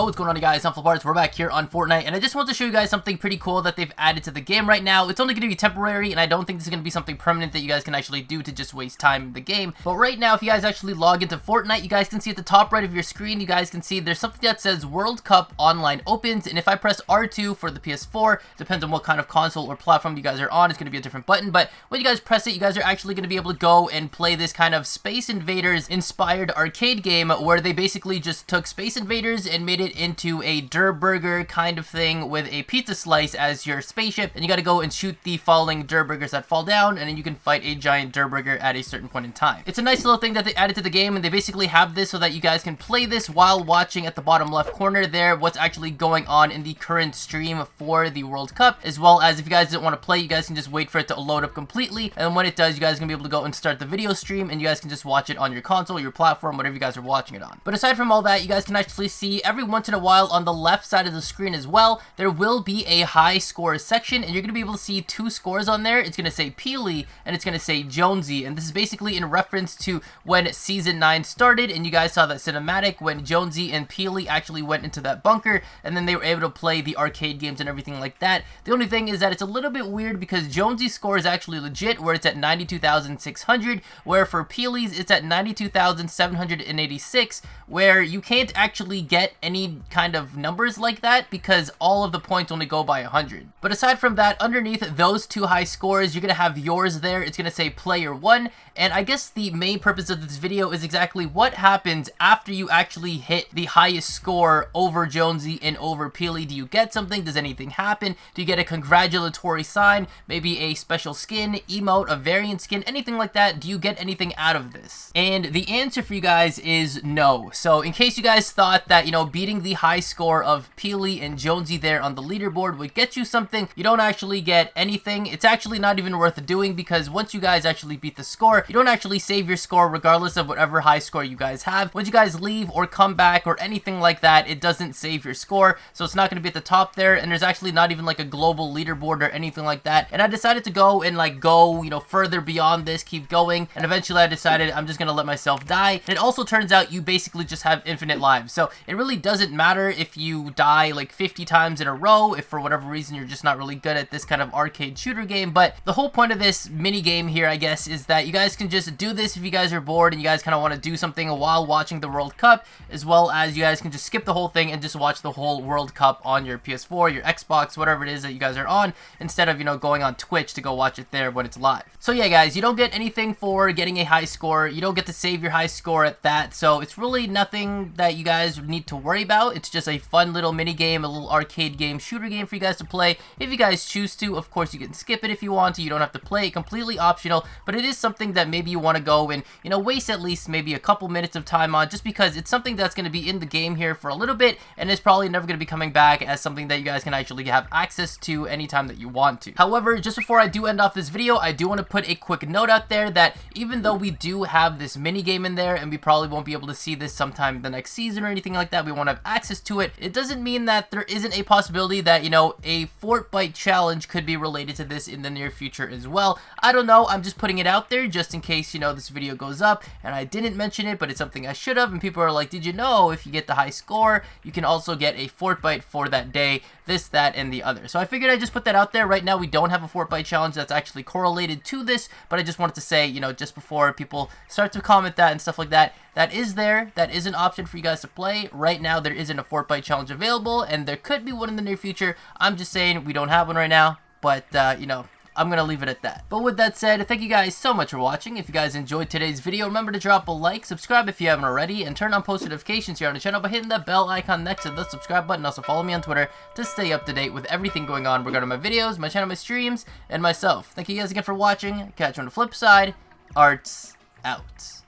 what's going on, you guys? I'm FlipArtz. We're back here on Fortnite, and I just want to show you guys something pretty cool that they've added to the game right now. It's only going to be temporary, and I don't think this is going to be something permanent that you guys can actually do to just waste time in the game. But right now, if you guys actually log into Fortnite, you guys can see at the top right of your screen, you guys can see there's something that says World Cup Online opens, and if I press R2 for the PS4, depends on what kind of console or platform you guys are on, it's going to be a different button. But when you guys press it, you guys are actually going to be able to go and play this kind of Space Invaders inspired arcade game where they basically just took Space Invaders and made it into a Durrr Burger kind of thing with a pizza slice as your spaceship, and you gotta go and shoot the falling Durrr Burgers that fall down, and then you can fight a giant Durrr Burger at a certain point in time. It's a nice little thing that they added to the game, and they basically have this so that you guys can play this while watching at the bottom left corner there what's actually going on in the current stream for the World Cup, as well as if you guys don't want to play, you guys can just wait for it to load up completely, and when it does, you guys are gonna be able to go and start the video stream, and you guys can just watch it on your console, your platform, whatever you guys are watching it on. But aside from all that, you guys can actually see every once in a while on the left side of the screen as well, there will be a high score section, and you're going to be able to see two scores on there. It's going to say Peely, and it's going to say Jonesy, and this is basically in reference to when Season 9 started, and you guys saw that cinematic when Jonesy and Peely actually went into that bunker, and then they were able to play the arcade games and everything like that. The only thing is that it's a little bit weird because Jonesy's score is actually legit, where it's at 92,600, where for Peely's it's at 92,786, where you can't actually get any kind of numbers like that because all of the points only go by 100. But aside from that, underneath those two high scores, you're going to have yours there. It's going to say player 1, and I guess the main purpose of this video is exactly what happens after you actually hit the highest score over Jonesy and over Peely. Do you get something? Does anything happen? Do you get a congratulatory sign? Maybe a special skin, emote, a variant skin, anything like that? Do you get anything out of this? And the answer for you guys is no. So in case you guys thought that, you know, beating the high score of Peely and Jonesy there on the leaderboard would get you something, you don't actually get anything. It's actually not even worth doing because once you guys actually beat the score, you don't actually save your score regardless of whatever high score you guys have. Once you guys leave or come back or anything like that, it doesn't save your score, so it's not going to be at the top there, and there's actually not even like a global leaderboard or anything like that. And I decided to go and like go, you know, further beyond this, keep going, and eventually I decided I'm just going to let myself die. And it also turns out you basically just have infinite lives, so it really doesn't matter if you die like 50 times in a row, if for whatever reason you're just not really good at this kind of arcade shooter game. But the whole point of this mini game here, I guess, is that you guys can just do this if you guys are bored and you guys kind of want to do something while watching the World Cup, as well as you guys can just skip the whole thing and just watch the whole World Cup on your PS4, your Xbox, whatever it is that you guys are on, instead of, you know, going on Twitch to go watch it there when it's live. So yeah, guys, you don't get anything for getting a high score. You don't get to save your high score at that, so it's really nothing that you guys need to worry about. It's just a fun little mini game, a little arcade game, shooter game for you guys to play if you guys choose to. Of course, you can skip it if you want to. You don't have to play it, completely optional, but it is something that maybe you want to go and, you know, waste at least maybe a couple minutes of time on, just because it's something that's going to be in the game here for a little bit, and it's probably never going to be coming back as something that you guys can actually have access to anytime that you want to. However, just before I do end off this video, I do want to put a quick note out there that even though we do have this mini game in there, and we probably won't be able to see this sometime the next season or anything like that, we won't have access to it, it doesn't mean that there isn't a possibility that, you know, a Fortnite challenge could be related to this in the near future as well. I don't know, I'm just putting it out there just in case, you know, this video goes up and I didn't mention it, but it's something I should have, and people are like, did you know if you get the high score, you can also get a Fortnite for that day, this, that, and the other. So I figured I'd just put that out there. Right now we don't have a Fortnite challenge that's actually correlated to this, but I just wanted to say, you know, just before people start to comment that and stuff like that, that is there. That is an option for you guys to play. Right now there isn't a Fortnite challenge available, and there could be one in the near future. I'm just saying we don't have one right now, but you know, I'm going to leave it at that. But with that said, thank you guys so much for watching. If you guys enjoyed today's video, remember to drop a like, subscribe if you haven't already, and turn on post notifications here on the channel by hitting that bell icon next to the subscribe button. Also follow me on Twitter to stay up to date with everything going on regarding my videos, my channel, my streams, and myself. Thank you guys again for watching. Catch you on the flip side. Arts out.